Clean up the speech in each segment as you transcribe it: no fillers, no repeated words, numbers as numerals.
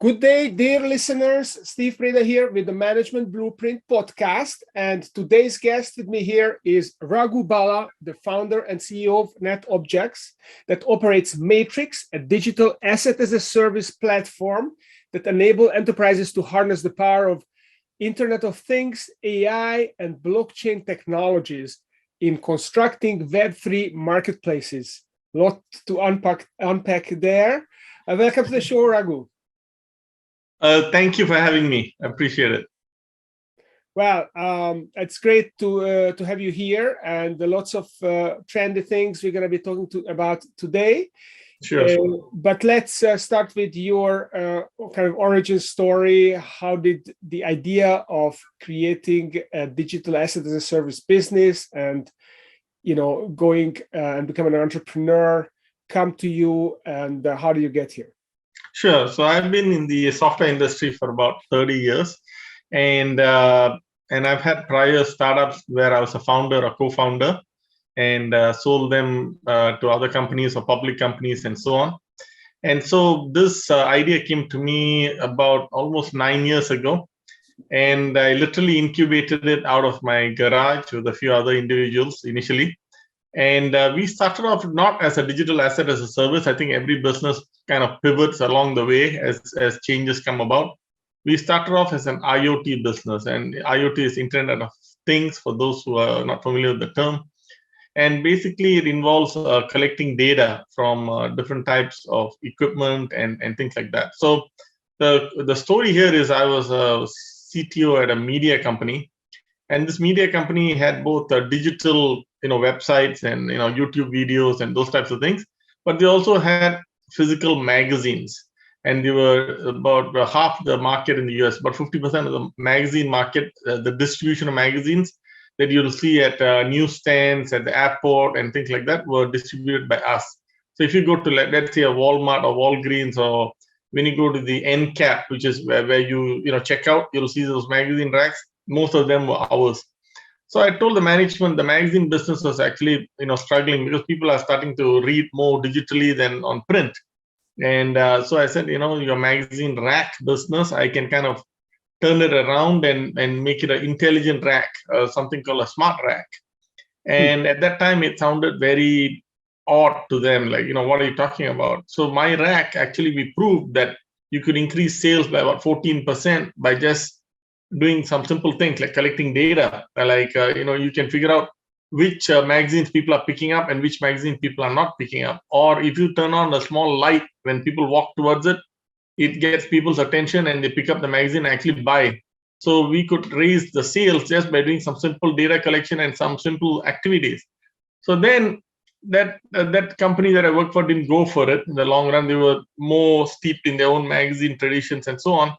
Good day, dear listeners. Steve Preda here with the Management Blueprint podcast. And today's guest with me here is Raghu Bala, the founder and CEO of NetObjex, that operates Matrix, a digital asset as a service platform that enable enterprises to harness the power of Internet of Things, AI, and blockchain technologies in constructing Web3 marketplaces. A lot to unpack there. Welcome to the show, Raghu. Thank you for having me. I appreciate it. Well, it's great to have you here, and lots of trendy things we're going to be talking about today. Sure. But let's start with your kind of origin story. How did the idea of creating a digital asset as a service business and going and becoming an entrepreneur come to you, and how do you get here? Sure. So I've been in the software industry for about 30 years, and I've had prior startups where I was a founder or co-founder, and sold them to other companies or public companies and so on. And so this idea came to me about almost 9 years ago, and I literally incubated it out of my garage with a few other individuals initially. And we started off not as a digital asset as a service. I think every business kind of pivots along the way as changes come about. We started off as an IoT business, and IoT is Internet of Things for those who are not familiar with the term. And basically, it involves collecting data from different types of equipment and things like that. So the story here is I was a CTO at a media company, and this media company had both digital websites and YouTube videos and those types of things, but they also had physical magazines, and they were about half the market in the US. About 50% of the magazine market, the distribution of magazines that you'll see at newsstands, at the airport and things like that, were distributed by us. So if you go to, let's say, a Walmart or Walgreens, or when you go to the end cap, which is where you check out, you'll see those magazine racks. Most of them were ours. So I told the management the magazine business was actually struggling because people are starting to read more digitally than on print. And so I said, your magazine rack business, I can kind of turn it around and make it an intelligent rack, something called a smart rack. And at that time, it sounded very odd to them, like, what are you talking about? So my rack, actually, we proved that you could increase sales by about 14% by just doing some simple things like collecting data. Like, you can figure out which magazines people are picking up and which magazines people are not picking up. Or if you turn on a small light when people walk towards it, it gets people's attention and they pick up the magazine and actually buy. So we could raise the sales just by doing some simple data collection and some simple activities. So then that company that I worked for didn't go for it in the long run. They were more steeped in their own magazine traditions and so on.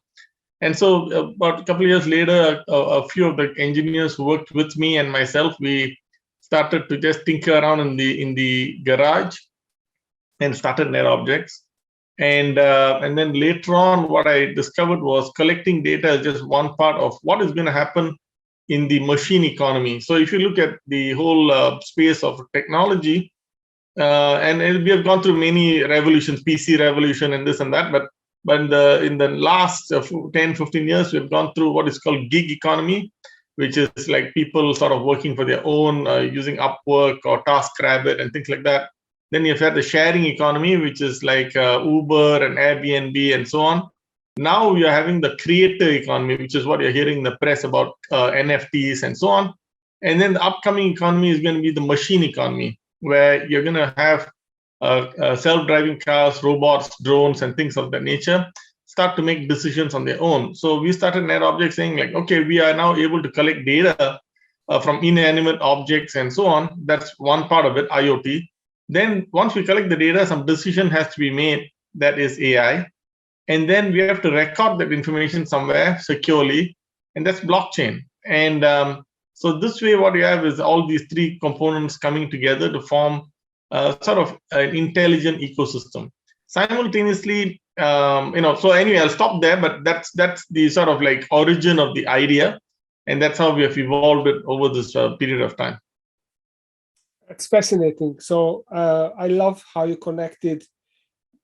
And so about a couple of years later, a few of the engineers who worked with me and myself, we started to just tinker around in the garage and started NetObjex. And then later on, what I discovered was collecting data is just one part of what is going to happen in the machine economy. So if you look at the whole space of technology, and we have gone through many revolutions, PC revolution and this and that, but in the last 10, 15 years, we've gone through what is called gig economy, which is like people sort of working for their own, using Upwork or TaskRabbit and things like that. Then you've had the sharing economy, which is like Uber and Airbnb and so on. Now we are having the creator economy, which is what you're hearing in the press about NFTs and so on. And then the upcoming economy is going to be the machine economy, where you're going to have self-driving cars, robots, drones, and things of that nature start to make decisions on their own. So we started NetObjex saying, like, okay, we are now able to collect data from inanimate objects and so on. That's one part of it, IoT. Then once we collect the data, some decision has to be made, that is AI. And then we have to record that information somewhere securely, and that's blockchain. And so this way, what you have is all these three components coming together to form sort of an intelligent ecosystem. Simultaneously, so anyway, I'll stop there, but that's the sort of like origin of the idea, and that's how we have evolved it over this period of time. It's fascinating. So I love how you connected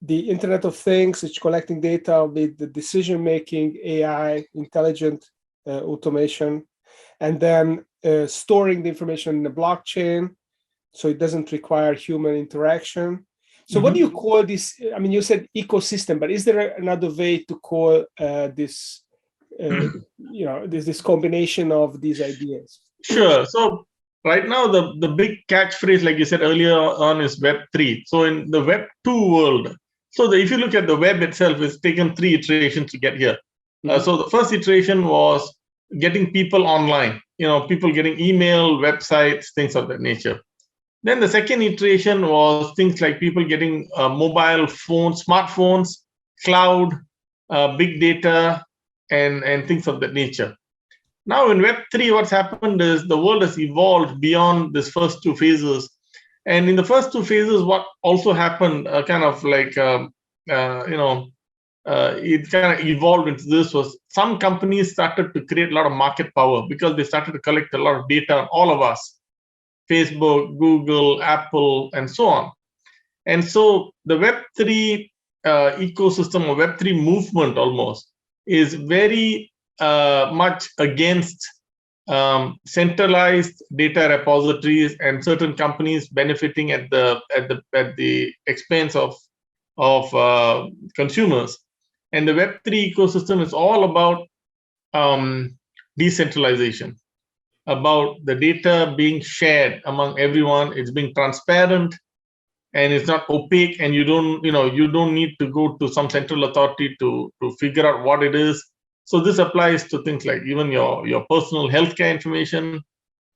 the Internet of Things, it's collecting data with the decision-making, AI, intelligent automation, and then storing the information in the blockchain, so it doesn't require human interaction. So what do you call this? I mean, you said ecosystem, but is there another way to call this, this combination of these ideas? Sure. So right now, the big catchphrase, like you said earlier on, is Web3. So in the Web2 world, if you look at the web itself, it's taken 3 iterations to get here. So the first iteration was getting people online, people getting email, websites, things of that nature. Then the second iteration was things like people getting mobile phones, smartphones, cloud, big data, and things of that nature. Now in Web3, what's happened is the world has evolved beyond these first 2 phases. And in the first 2 phases, what also happened, it kind of evolved into this, was some companies started to create a lot of market power because they started to collect a lot of data on all of us, Facebook, Google, Apple, and so on. And so the Web3 ecosystem or Web3 movement almost is very much against centralized data repositories and certain companies benefiting at the expense of consumers. And the Web3 ecosystem is all about decentralization, about the data being shared among everyone. It's being transparent and it's not opaque, and you don't need to go to some central authority to figure out what it is. So this applies to things like even your personal healthcare information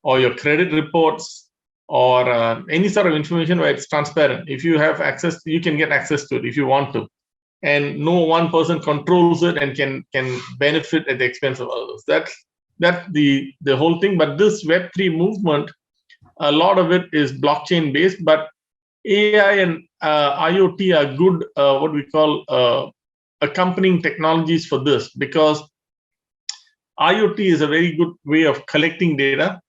or your credit reports or any sort of information where it's transparent. If you have access, you can get access to it if you want to. And no one person controls it and can benefit at the expense of others. That's the whole thing. But this Web3 movement, a lot of it is blockchain based, but AI and IoT are good, what we call accompanying technologies for this, because IoT is a very good way of collecting data,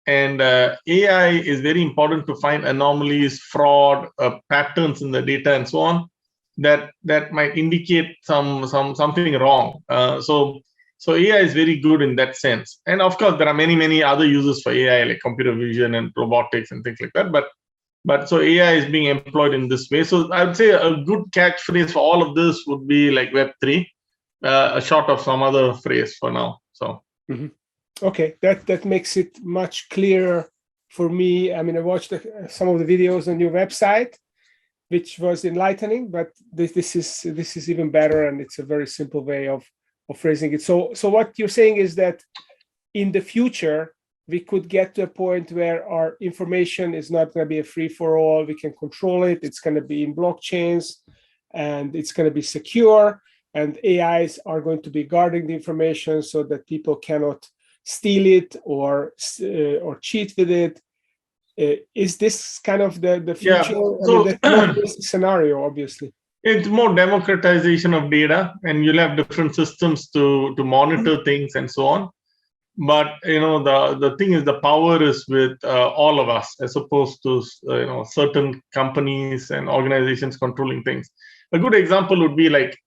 and AI is very important to find anomalies, fraud, patterns in the data, and so on that might indicate something wrong. So AI is very good in that sense. And of course, there are many other uses for AI, like computer vision and robotics and things like that. But so AI is being employed in this way. So I would say a good catchphrase for all of this would be like Web3, short of some other phrase for now. So okay, that makes it much clearer for me. I mean, I watched some of the videos on your website, which was enlightening, but this is even better, and it's a very simple way of phrasing it. So what you're saying is that in the future, we could get to a point where our information is not going to be a free-for-all. We can control it. It's going to be in blockchains, and it's going to be secure. And AIs are going to be guarding the information so that people cannot steal it or cheat with it. Is this kind of the future? Yeah. So, that's not the scenario, obviously. It's more democratization of data, and you'll have different systems to monitor things and so on. But the thing is, the power is with all of us, as opposed to certain companies and organizations controlling things. A good example would be like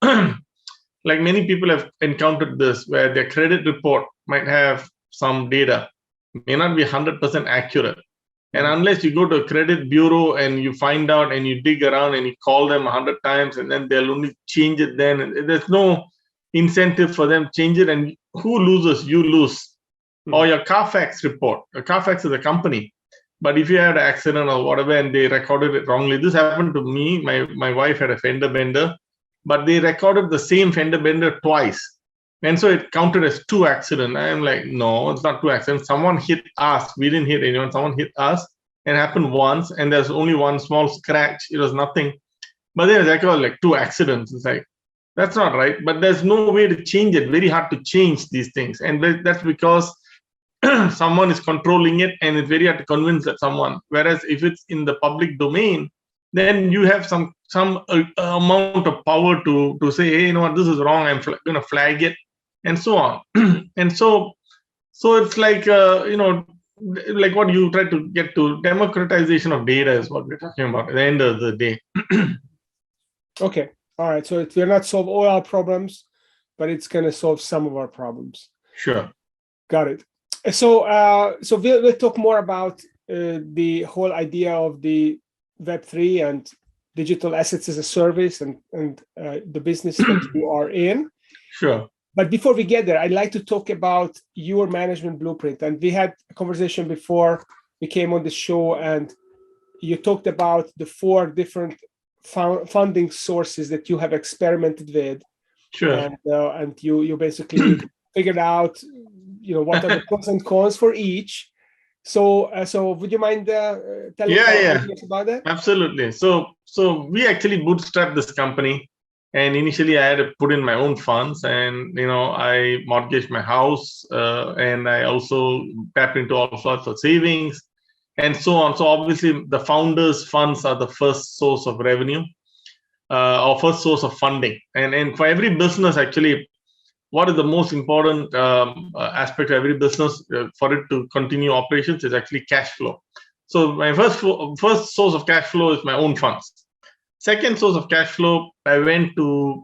like many people have encountered this, where their credit report might have some data, may not be 100% accurate. And unless you go to a credit bureau and you find out and you dig around and you call them 100 times and then they'll only change it then, and there's no incentive for them to change it. And who loses? You lose. Or your Carfax report. Carfax is a company. But if you had an accident or whatever and they recorded it wrongly, this happened to me. My wife had a fender bender, but they recorded the same fender bender twice. And so it counted as 2 accidents. I'm like, no, it's not 2 accidents. Someone hit us. We didn't hit anyone. Someone hit us. It happened once, and there's only one small scratch. It was nothing. But then it's like 2 accidents. It's like, that's not right. But there's no way to change it. Very hard to change these things. And that's because someone is controlling it, and it's very hard to convince that someone. Whereas if it's in the public domain, then you have some amount of power to say, hey, you know what, this is wrong. I'm going to flag it, and so on. And so it's like like what you try to get to, democratization of data is what we're talking about at the end of the day. Okay. All right. So it will not solve all our problems, but it's going to solve some of our problems. Sure. Got it. So we'll talk more about the whole idea of the Web3 and digital assets as a service and the business that you are in. Sure. But before we get there, I'd like to talk about your management blueprint. And we had a conversation before we came on the show, and you talked about the 4 different funding sources that you have experimented with. Sure. And you basically figured out, what are the pros and cons for each. So would you mind telling us about that? Absolutely. So we actually bootstrapped this company, and initially I had to put in my own funds, and I mortgaged my house, and I also tapped into all sorts of savings, and so on. So obviously, the founders' funds are the first source of revenue, or first source of funding, and for every business, actually, what is the most important aspect of every business for it to continue operations is actually cash flow. So my first source of cash flow is my own funds. Second source of cash flow, I went to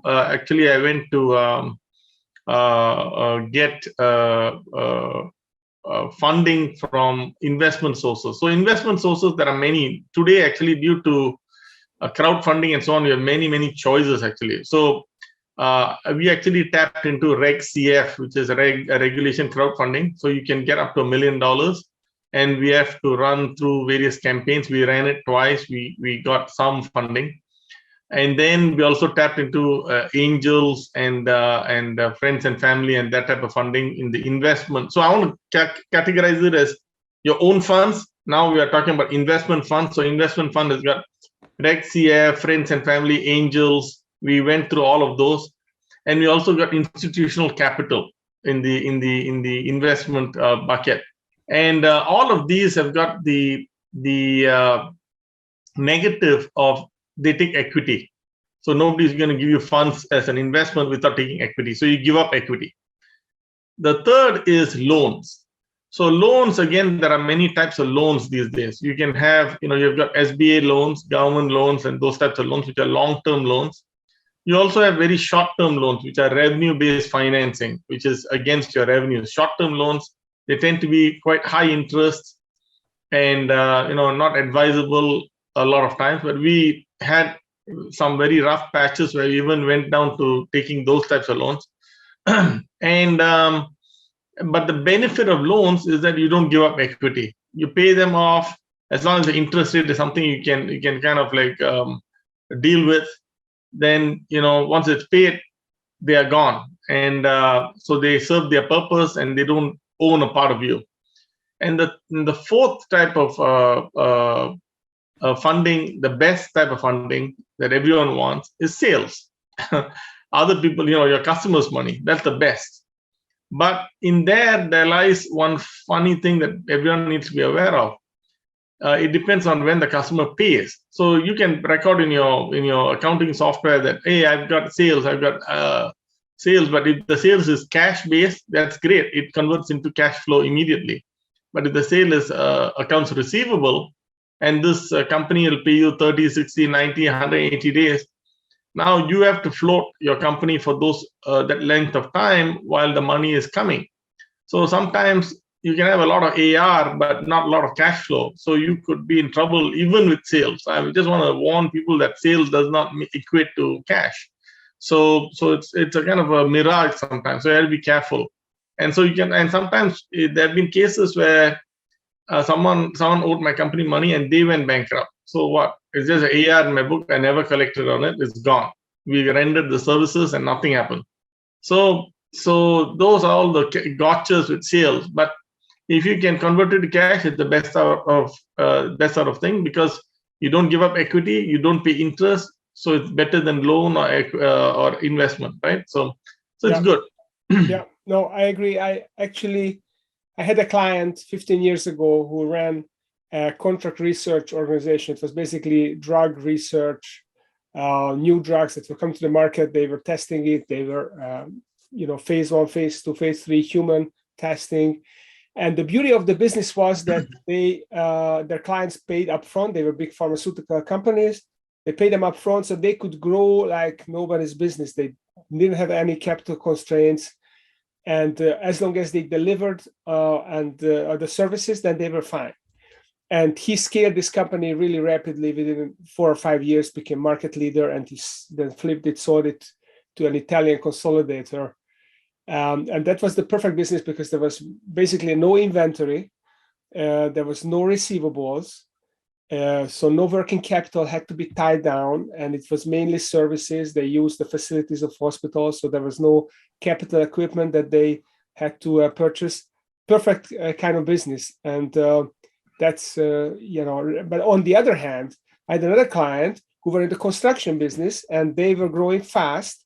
get funding from investment sources. So investment sources, there are many today. Actually, due to crowdfunding and so on, we have many choices actually. So we actually tapped into Reg CF, which is a regulation crowdfunding. So you can get up to $1 million, and we have to run through various campaigns. We ran it twice. We got some funding, and then we also tapped into angels and friends and family and that type of funding in the investment. So I want to categorize it as your own funds. Now we are talking about investment funds. So investment fund has got Reg CF, friends and family, angels. We went through all of those, and we also got institutional capital in the investment bucket. And all of these have got the negative of they take equity. So nobody's going to give you funds as an investment without taking equity. So you give up equity. The third is loans. So loans, again, there are many types of loans these days. You can have, you've got SBA loans, government loans, and those types of loans, which are long-term loans. You also have very short-term loans, which are revenue-based financing, which is against your revenues. Short-term loans, they tend to be quite high interest and not advisable a lot of times. But we had some very rough patches where we even went down to taking those types of loans. And but the benefit of loans is that you don't give up equity. You pay them off as long as the interest rate is something you can kind of like deal with. Then once it's paid, they are gone, and so they serve their purpose, and they don't own a part of you. And the fourth type of funding, the best type of funding that everyone wants, is sales. Other people, your customers' money, that's the best. But in there lies one funny thing that everyone needs to be aware of. It depends on when the customer pays. So you can record in your accounting software that, hey, I've got sales, sales. But if the sales is cash based, that's great. It converts into cash flow immediately. But if the sale is accounts receivable, and this company will pay you 30, 60, 90, 180 days, now you have to float your company for those that length of time while the money is coming. So sometimes you can have a lot of AR, but not a lot of cash flow. So you could be in trouble even with sales. I just want to warn people that sales does not equate to cash. So it's a kind of a mirage sometimes. So you have to be careful. And so and sometimes there have been cases where someone owed my company money and they went bankrupt. So what? It's just an AR in my book. I never collected on it. It's gone. We rendered the services and nothing happened. So those are all the gotchas with sales. But if you can convert it to cash, it's the best sort of thing, because you don't give up equity, you don't pay interest, so it's better than loan or investment, right? So it's good. Yeah, no, I agree. I had a client 15 years ago who ran a contract research organization. It was basically drug research, new drugs that will come to the market. They were testing it. They were, phase 1, phase 2, phase 3 human testing. And the beauty of the business was that their clients paid upfront. They were big pharmaceutical companies. They paid them up front so they could grow like nobody's business. They didn't have any capital constraints. And as long as they delivered the services, then they were fine. And he scaled this company really rapidly. Within 4 or 5 years, became market leader, and he then flipped it, sold it to an Italian consolidator. And that was the perfect business because there was basically no inventory. There was no receivables. So no working capital had to be tied down, and it was mainly services. They used the facilities of hospitals, so there was no capital equipment that they had to purchase. Perfect kind of business, and that's But on the other hand, I had another client who were in the construction business, and they were growing fast,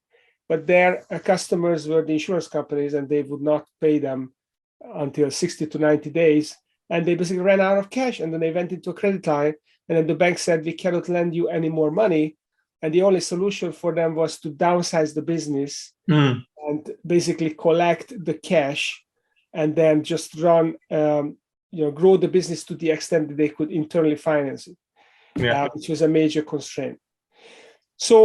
but their customers were the insurance companies, and they would not pay them until 60 to 90 days. And they basically ran out of cash, and then they went into a credit line, and then the bank said, we cannot lend you any more money. And the only solution for them was to downsize the business and basically collect the cash and then just run, grow the business to the extent that they could internally finance it, which was a major constraint. So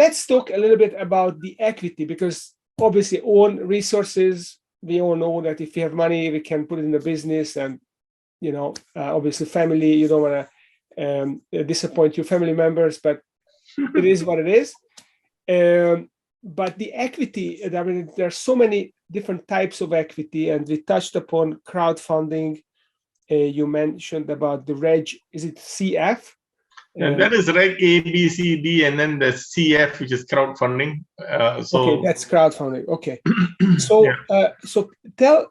let's talk a little bit about the equity, because obviously own resources, we all know that if you have money, we can put it in the business, and obviously family, you don't want to disappoint your family members, but it is what it is. But the equity, I mean, there are so many different types of equity, and we touched upon crowdfunding. You mentioned about the reg, is it CF? And that is Reg A, B, C, D, and then the CF, which is crowdfunding. Okay, that's crowdfunding. Okay, so so tell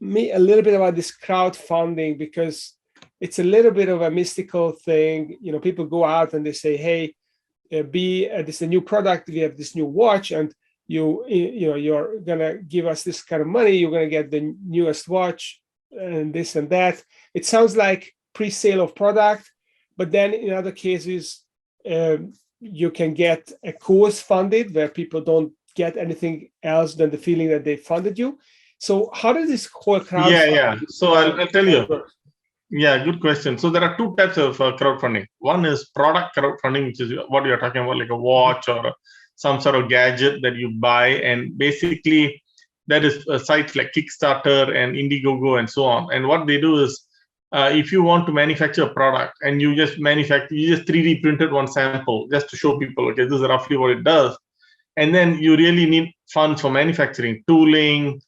me a little bit about this crowdfunding, because it's a little bit of a mystical thing. People go out and they say, "Hey, this is a new product. We have this new watch, and you're gonna give us this kind of money. You're gonna get the newest watch, and this and that." It sounds like pre-sale of product. But then in other cases, you can get a course funded where people don't get anything else than the feeling that they funded you. So how does this whole crowdfunding? So I'll tell you. Yeah, good question. So there are two types of crowdfunding. One is product crowdfunding, which is what you're talking about, like a watch or some sort of gadget that you buy. And basically, that is sites like Kickstarter and Indiegogo and so on. And what they do is, if you want to manufacture a product and you just 3D printed one sample just to show people, okay, this is roughly what it does. And then you really need funds for manufacturing, tooling,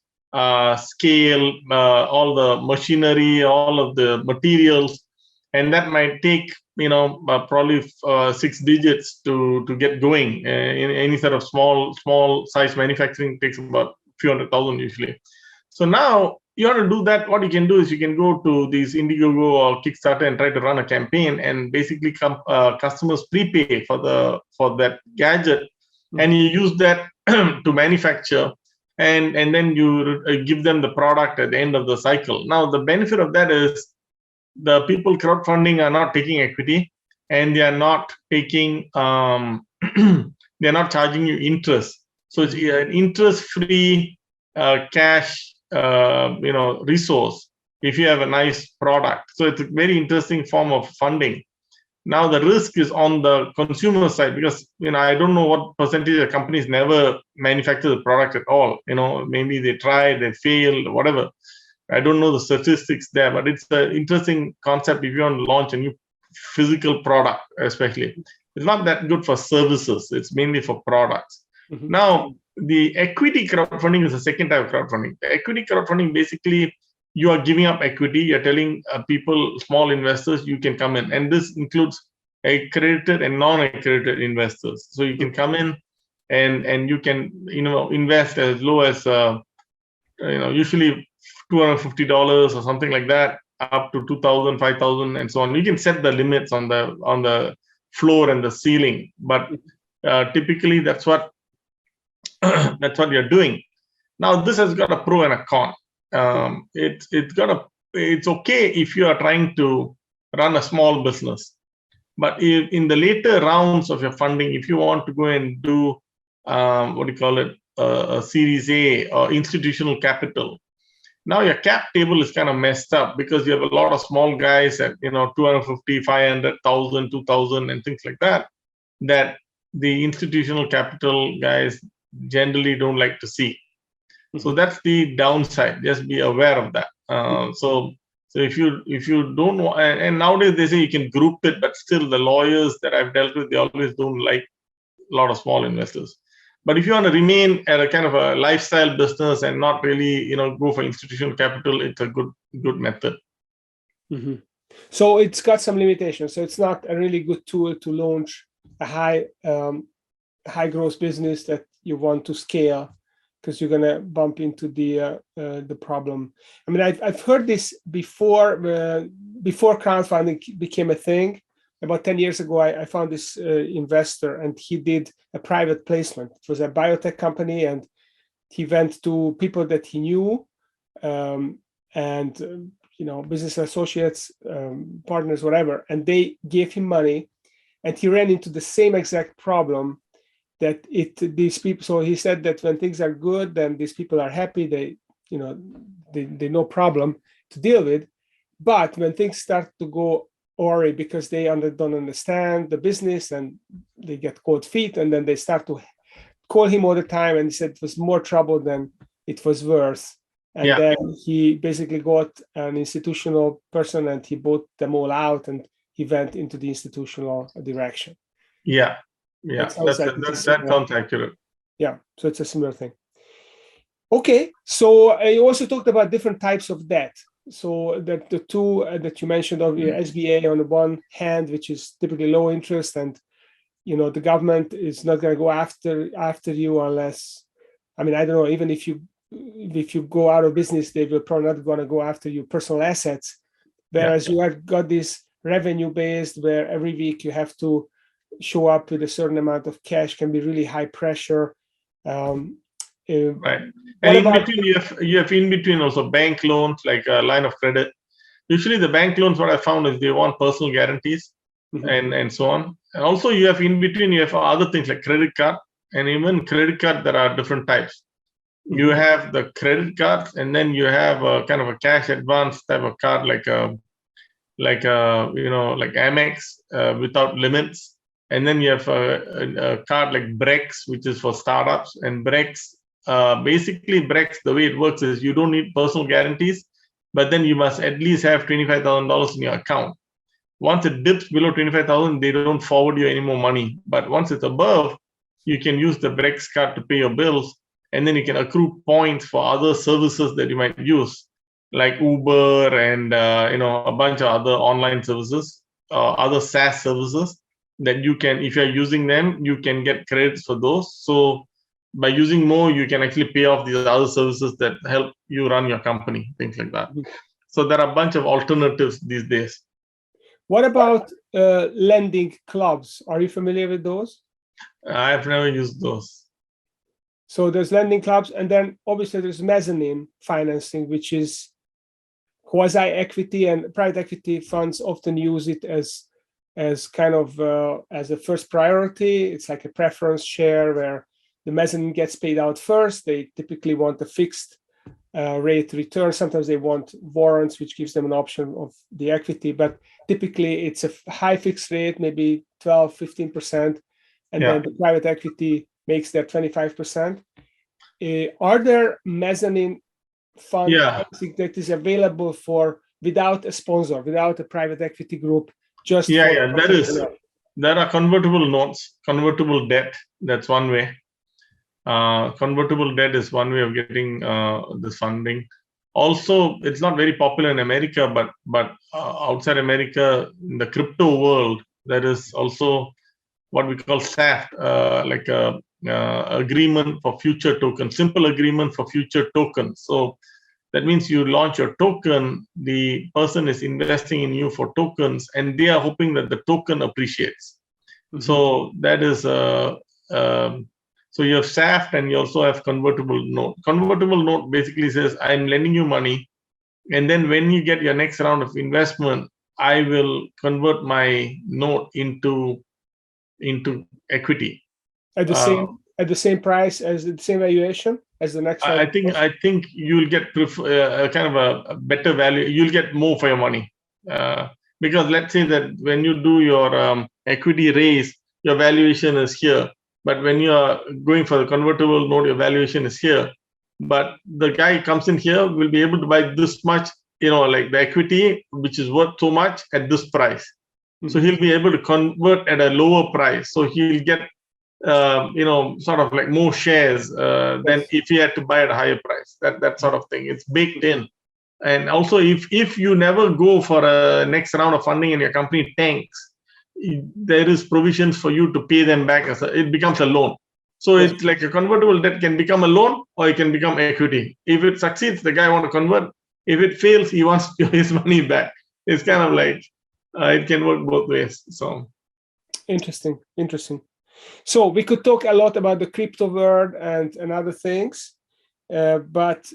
scale, all the machinery, all of the materials. And that might take, probably 6 digits to get going. In any sort of small size manufacturing takes about a few $100,000 usually. So now, you want to do that, what you can do is you can go to these Indiegogo or Kickstarter and try to run a campaign, and basically customers prepay for that gadget, and you use that to manufacture, and then you give them the product at the end of the cycle. Now, the benefit of that is the people crowdfunding are not taking equity, and they are not taking they're not charging you interest. So it's an interest-free cash resource if you have a nice product. So it's a very interesting form of funding. Now the risk is on the consumer side, because I don't know what percentage of companies never manufacture the product at all. Maybe they tried, they failed, whatever. I don't know the statistics there, but it's an interesting concept if you want to launch a new physical product, especially. It's not that good for services. It's mainly for products. Mm-hmm. Now, the equity crowdfunding is the second type of crowdfunding. The equity crowdfunding, basically, you are giving up equity. You're telling people, small investors, you can come in. And this includes accredited and non-accredited investors. So you can come in and you can invest as low as usually $250 or something like that, up to $2,000, $5,000, and so on. You can set the limits on the floor and the ceiling, but typically that's what you're doing. Now, this has got a pro and a con. It's okay if you are trying to run a small business, but if in the later rounds of your funding, if you want to go and do a Series A or institutional capital, now your cap table is kind of messed up because you have a lot of small guys at 250, 500,000, 2,000 and things like that the institutional capital guys generally don't like to see. So that's the downside. Just be aware of that. So if you don't want, and nowadays they say you can group it, but still the lawyers that I've dealt with, they always don't like a lot of small investors. But if you want to remain at a kind of a lifestyle business and not really, go for institutional capital, it's a good method. Mm-hmm. So it's got some limitations. So it's not a really good tool to launch a high growth business that you want to scale, because you're gonna bump into the problem. I mean, I've heard this before crowdfunding became a thing. About 10 years ago, I found this investor, and he did a private placement. It was a biotech company, and he went to people that he knew, and business associates, partners, whatever, and they gave him money, and he ran into the same exact problem that these people. So he said that when things are good, then these people are happy. They no problem to deal with, but when things start to go awry because they don't understand the business and they get cold feet, and then they start to call him all the time, and he said it was more trouble than it was worth. And then he basically got an institutional person, and he bought them all out, and he went into the institutional direction. That sounds accurate. Yeah, so it's a similar thing. Okay, so you also talked about different types of debt. So that the two that you mentioned of your SBA on the one hand, which is typically low interest, and the government is not going to go after you unless, I mean, I don't know, even if you go out of business, they will probably not going to go after your personal assets. Whereas you have got this revenue based, where every week you have to show up with a certain amount of cash, can be really high pressure. Right. And in between, you have in between also bank loans, like a line of credit. Usually the bank loans, what I found is they want personal guarantees and so on. And also you have in between, you have other things like credit card, and even credit card, there are different types. You have the credit cards, and then you have a kind of a cash advance type of card, like Amex without limits. And then you have a card like Brex, which is for startups. And Brex, basically Brex, the way it works is you don't need personal guarantees, but then you must at least have $25,000 in your account. Once it dips below 25,000, they don't forward you any more money. But once it's above, you can use the Brex card to pay your bills, and then you can accrue points for other services that you might use, like Uber and a bunch of other online services, other SaaS services that you can, if you're using them, you can get credits for those. So by using more, you can actually pay off these other services that help you run your company, things like that. So there are a bunch of alternatives these days. What about lending clubs? Are you familiar with those? I've never used those. So there's lending clubs, and then obviously there's mezzanine financing, which is quasi equity, and private equity funds often use it as kind of as a first priority. It's like a preference share where the mezzanine gets paid out first. They typically want a fixed rate return. Sometimes they want warrants, which gives them an option of the equity, but typically it's a high fixed rate, maybe 12-15%, and then the private equity makes that 25%. Are there mezzanine fund that is available for without a sponsor, without a private equity group? Just there are convertible notes, convertible debt. That's one way. Convertible debt is one way of getting this funding. Also, it's not very popular in America, but outside America, in the crypto world, there is also what we call SAFT, like a agreement for future tokens, simple agreement for future tokens. So that means you launch your token, the person is investing in you for tokens, and they are hoping that the token appreciates. So that is so you have SAFT, and you also have convertible note. Convertible note basically says, I'm lending you money, and then when you get your next round of investment, I will convert my note into equity. At the at the same price as the same valuation as the next one? I think you'll get kind of a better value. You'll get more for your money. Because let's say that when you do your equity raise, your valuation is here. But when you are going for the convertible note, your valuation is here. But the guy comes in here will be able to buy this much, like the equity, which is worth so much at this price. Mm-hmm. So he'll be able to convert at a lower price. So he'll get, sort of like more shares than if he had to buy at a higher price. That sort of thing. It's baked in. And also, if you never go for a next round of funding and your company tanks, there is provisions for you to pay them back it becomes a loan. So it's like a convertible debt can become a loan or it can become equity. If it succeeds, the guy wants to convert. If it fails, he wants his money back. It's kind of like it can work both ways. So interesting. So we could talk a lot about the crypto world and other things, but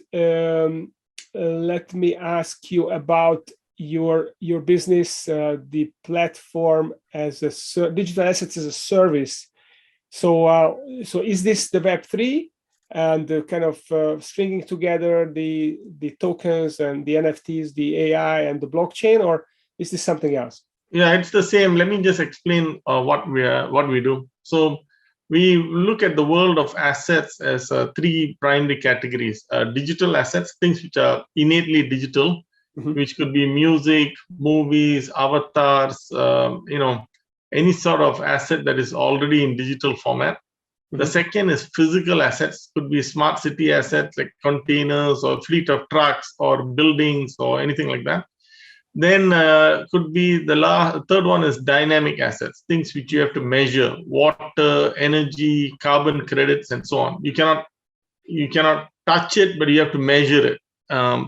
let me ask you about your business, the platform as a digital assets as a service. So is this the Web3 and the kind of stringing together the tokens and the NFTs, the AI and the blockchain, or is this something else? Yeah, it's the same. Let me just explain what we do. So we look at the world of assets as three primary categories: digital assets, things which are innately digital, mm-hmm. which could be music, movies, avatars, any sort of asset that is already in digital format. Mm-hmm. The second is physical assets, could be smart city assets like containers or fleet of trucks or buildings or anything like that. Then could be the third one is dynamic assets, things which you have to measure: water, energy, carbon credits, and so on. You cannot touch it, but you have to measure it,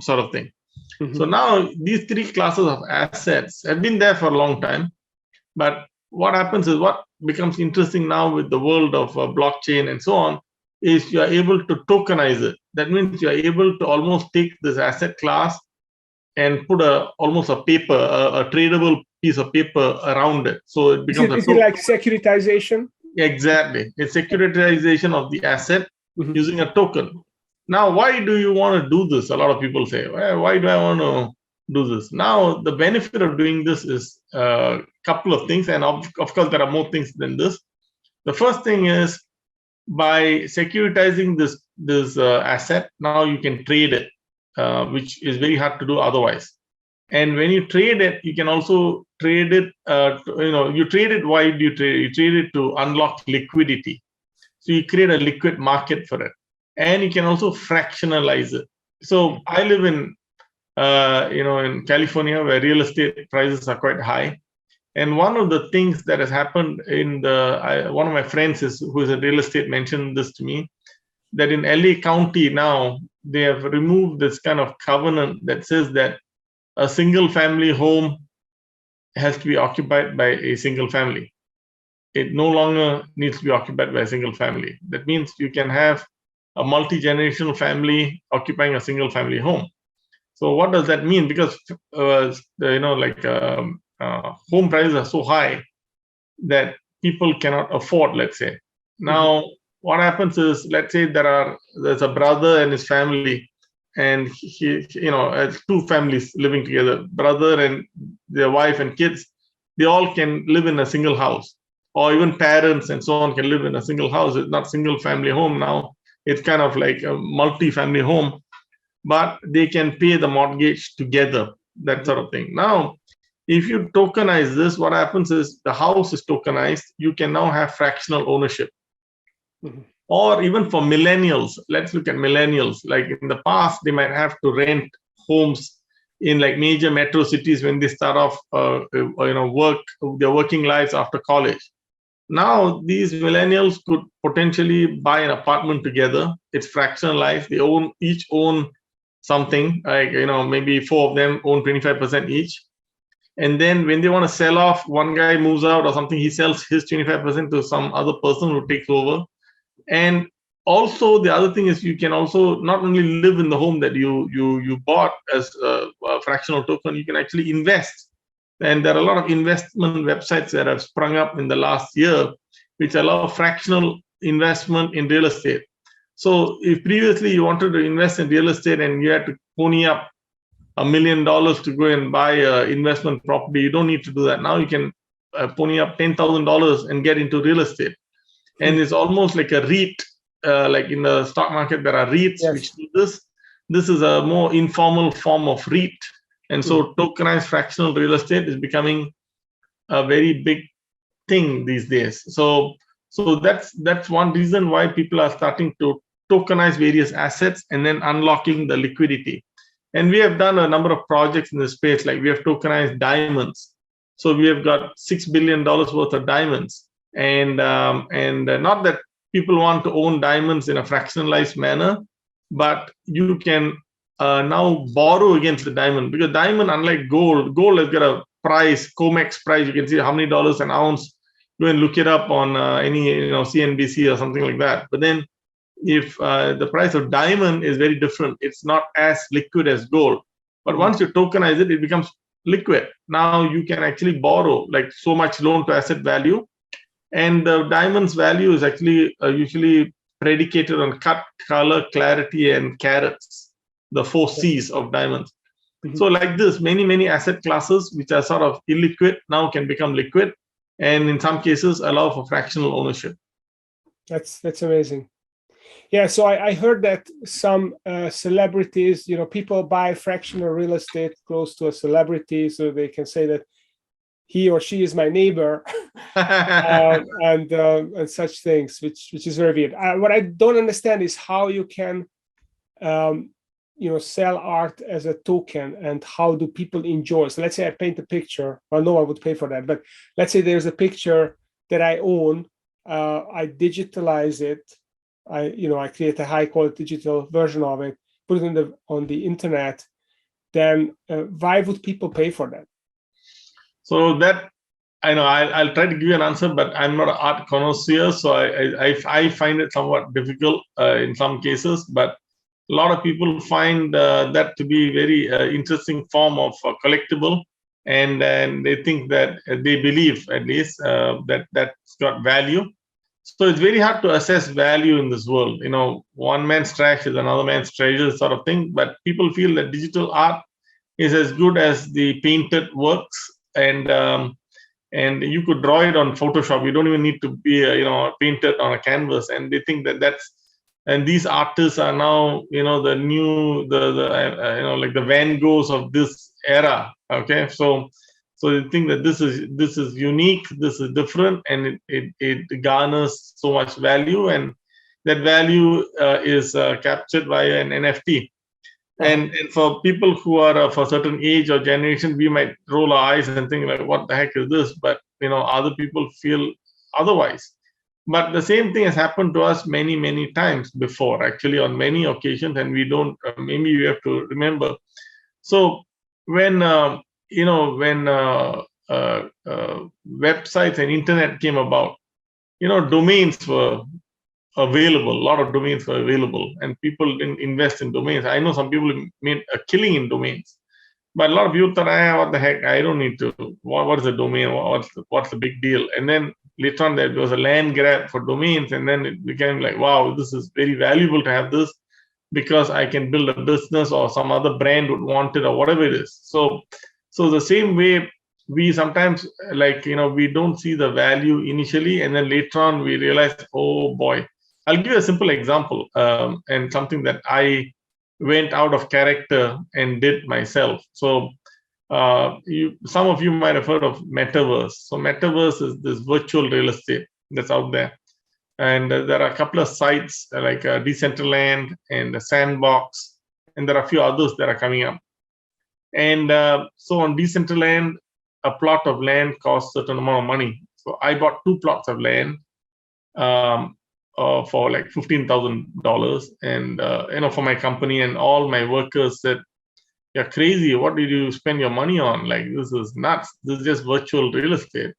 sort of thing. Mm-hmm. So now these three classes of assets have been there for a long time, but what happens is what becomes interesting now with the world of blockchain and so on is you are able to tokenize it. That means you are able to almost take this asset class and put almost a paper, a tradable piece of paper around it. So it becomes is it like securitization? Exactly. It's securitization of the asset mm-hmm. using a token. Now, why do you want to do this? A lot of people say, well, why do I want to do this? Now, the benefit of doing this is a couple of things. And of course, there are more things than this. The first thing is by securitizing this asset, now you can trade it. Which is very hard to do otherwise. And when you trade it, you can also trade it, you trade it. Why do you trade it? You trade it to unlock liquidity. So you create a liquid market for it. And you can also fractionalize it. So I live in California, where real estate prices are quite high. And one of the things that has happened one of my friends who is a real estate mentioned this to me, that in LA County now, they have removed this kind of covenant that says that a single family home has to be occupied by a single family. It no longer needs to be occupied by a single family. That means you can have a multi-generational family occupying a single family home. So what does that mean? Because home prices are so high that people cannot afford, let's say. Now, mm-hmm. what happens is, let's say there's a brother and his family, and he has two families living together, brother and their wife and kids. They all can live in a single house, or even parents and so on can live in a single house. It's not single family home now. It's kind of like a multi-family home, but they can pay the mortgage together, that sort of thing. Now, if you tokenize this, what happens is the house is tokenized. You can now have fractional ownership. Mm-hmm. Or even for millennials, let's look at millennials. Like in the past, they might have to rent homes in like major metro cities when they start off, their working lives after college. Now, these millennials could potentially buy an apartment together. It's fractionalized. They each own something, like, maybe four of them own 25% each. And then when they want to sell off, one guy moves out or something, he sells his 25% to some other person who takes over. And also the other thing is you can also not only live in the home that you bought as a fractional token, you can actually invest. And there are a lot of investment websites that have sprung up in the last year, which allow fractional investment in real estate. So if previously you wanted to invest in real estate and you had to pony up $1 million to go and buy an investment property, you don't need to do that. Now you can pony up $10,000 and get into real estate. And it's almost like a REIT, like in the stock market, there are REITs which do this. This is a more informal form of REIT. And so tokenized fractional real estate is becoming a very big thing these days. So that's one reason why people are starting to tokenize various assets and then unlocking the liquidity. And we have done a number of projects in this space, like we have tokenized diamonds. So we have got $6 billion worth of diamonds. And not that people want to own diamonds in a fractionalized manner, but you can now borrow against the diamond, because diamond, unlike gold has got a price, COMEX price. You can see how many dollars an ounce. Go and look it up on any CNBC or something like that. But then if the price of diamond is very different, it's not as liquid as gold. But once you tokenize it, it becomes liquid. Now you can actually borrow like so much loan to asset value. And the diamond's value is actually usually predicated on cut, color, clarity, and carats, the 4 C's of diamonds. So like this, many asset classes which are sort of illiquid now can become liquid, and in some cases allow for fractional ownership. That's amazing. Yeah, so I heard that some celebrities, people buy fractional real estate close to a celebrity so they can say that he or she is my neighbor, and such things, which is very weird. What I don't understand is how you can, sell art as a token, and how do people enjoy? So let's say I paint a picture. Well, no one would pay for that, but let's say there's a picture that I own. I digitalize it. I create a high quality digital version of it, put it on the internet. Then why would people pay for that? So that, I'll try to give you an answer, but I'm not an art connoisseur, so I find it somewhat difficult in some cases. But a lot of people find that to be a very interesting form of collectible, and they think that they believe at least that's got value. So it's very hard to assess value in this world. One man's trash is another man's treasure, sort of thing. But people feel that digital art is as good as the painted works, and you could draw it on Photoshop. You don't even need to be painted on a canvas. And they think and these artists are now the new like the Van Goghs of this era. Okay, so they think that this is unique, this is different, and it garners so much value, and that value is captured via an NFT. And for people who are of a certain age or generation, we might roll our eyes and think like, what the heck is this? But other people feel otherwise. But the same thing has happened to us many times before, actually, on many occasions, and we don't. Maybe we have to remember. So when websites and internet came about, domains were available. A lot of domains were available, and people didn't invest in domains. I know some people made a killing in domains, but a lot of people thought, what the heck? I don't need to. What is a domain? What's the big deal? And then later on, there was a land grab for domains, and then it became like, wow, this is very valuable to have this, because I can build a business, or some other brand would want it, or whatever it is. So the same way, we sometimes we don't see the value initially, and then later on we realize, oh boy. I'll give you a simple example, and something that I went out of character and did myself. So some of you might have heard of metaverse. So metaverse is this virtual real estate that's out there. And there are a couple of sites like Decentraland and Sandbox, and there are a few others that are coming up. And so on Decentraland, a plot of land costs a certain amount of money. So I bought 2 plots of land for like $15,000, and for my company, and all my workers said, "You're crazy. What did you spend your money on? Like, this is nuts. This is just virtual real estate."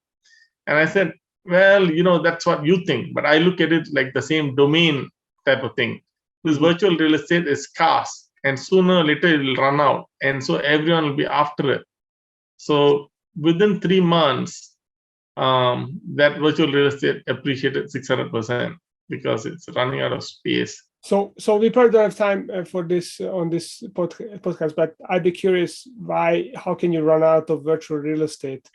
And I said, well, that's what you think, but I look at it like the same domain type of thing. This virtual real estate is scarce, and sooner or later it will run out, and so everyone will be after it. So within 3 months, that virtual real estate appreciated 600%. because it's running out of space. So we probably don't have time for this on this podcast, but I'd be curious how can you run out of virtual real estate?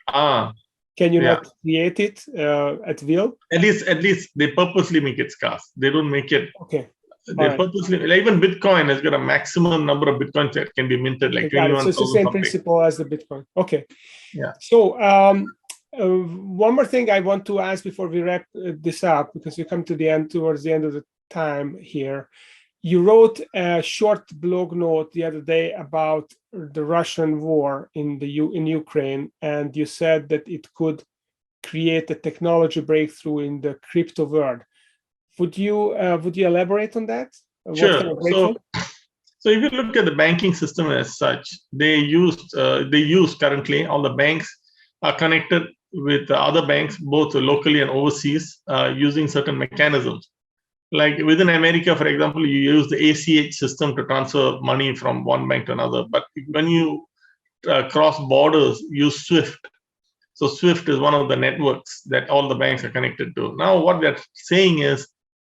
Can you not create it at will? At least they purposely make it scarce. They don't make it. Okay. They purposely, like even Bitcoin has got a maximum number of Bitcoins that can be minted, like 21,000. So it's the same principle as the Bitcoin. Okay. Yeah. So one more thing I want to ask before we wrap this up, because we come to the end, towards the end of the time here. You wrote a short blog note the other day about the Russian war in Ukraine, and you said that it could create a technology breakthrough in the crypto world. Would you elaborate on that? Sure. So if you look at the banking system as such, they use currently, all the banks are connected with other banks, both locally and overseas, using certain mechanisms. Like within America, for example, you use the ACH system to transfer money from one bank to another. But when you cross borders, use SWIFT. So SWIFT is one of the networks that all the banks are connected to. Now, what they're saying is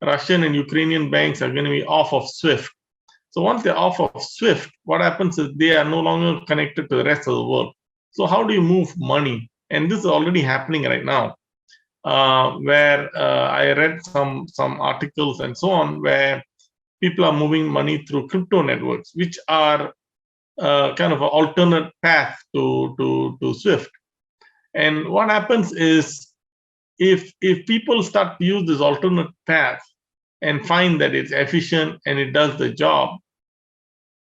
Russian and Ukrainian banks are going to be off of SWIFT. So once they're off of SWIFT, what happens is they are no longer connected to the rest of the world. So how do you move money? And this is already happening right now. Where I read some articles and so on, where people are moving money through crypto networks, which are kind of an alternate path to SWIFT. And what happens is, if people start to use this alternate path and find that it's efficient and it does the job,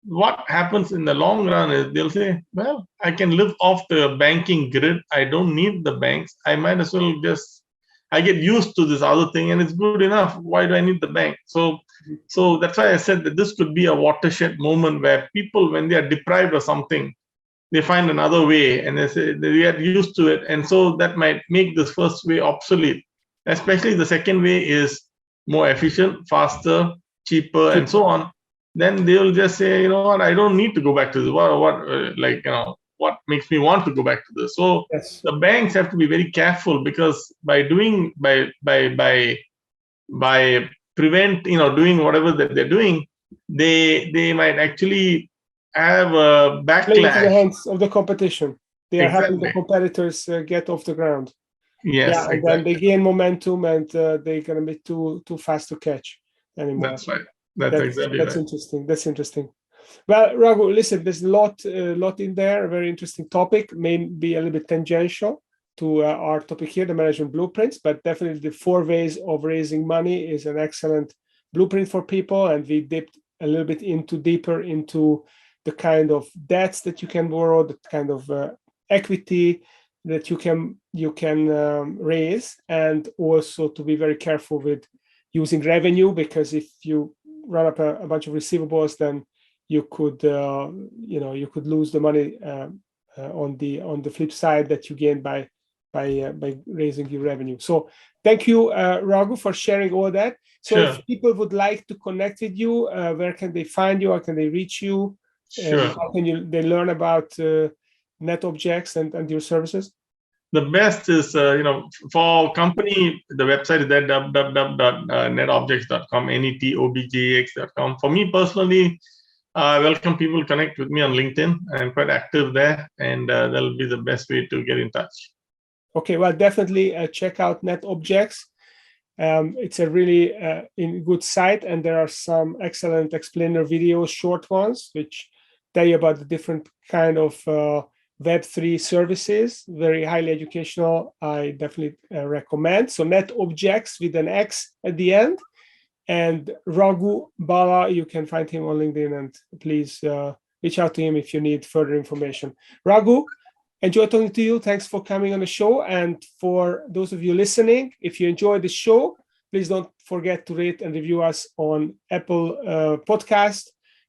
what happens in the long run is they'll say, well, I can live off the banking grid. I don't need the banks. I might as well I get used to this other thing and it's good enough. Why do I need the bank? So that's why I said that this could be a watershed moment where people, when they are deprived of something, they find another way and they say they get used to it. And so that might make this first way obsolete. Especially the second way is more efficient, faster, cheaper, and so on. Then they will just say, you know what, I don't need to go back to this. What makes me want to go back to this? So yes, the banks have to be very careful, because by doing whatever that they're doing, they might actually have a backlash. Play into the hands of the competition. They are having the competitors get off the ground. Yes, and then they gain momentum, and they're going to be too fast to catch anymore. That's right. That's exactly right. Interesting. That's interesting. Well, Raghu, listen, there's a lot in there, a very interesting topic, maybe a little bit tangential to our topic here, the management blueprints, but definitely the 4 ways of raising money is an excellent blueprint for people. And we dipped a little bit deeper into the kind of debts that you can borrow, the kind of equity that you can raise, and also to be very careful with using revenue, because if you run up a bunch of receivables, then you could lose the money on the flip side that you gain by raising your revenue. So thank you, Raghu, for sharing all that. So sure. If people would like to connect with you, where can they find you? How can they reach you? Sure. How can they learn about NetObjex and your services? The best is, for company, the website is there, www.netobjex.com, netobjex.com. For me personally, I welcome people to connect with me on LinkedIn. I'm quite active there, and that'll be the best way to get in touch. Okay, well, definitely check out NetObjex. It's a really good site, and there are some excellent explainer videos, short ones, which tell you about the different kind of Web3 services, very highly educational. I definitely recommend. So NetObjex with an X at the end. And Raghu Bala, you can find him on LinkedIn, and please reach out to him if you need further information. Raghu, enjoy talking to you. Thanks for coming on the show. And for those of you listening, if you enjoyed the show, please don't forget to rate and review us on Apple Podcast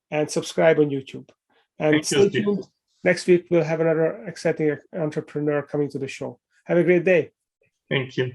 and subscribe on YouTube. And stay tuned. Next week, we'll have another exciting entrepreneur coming to the show. Have a great day. Thank you.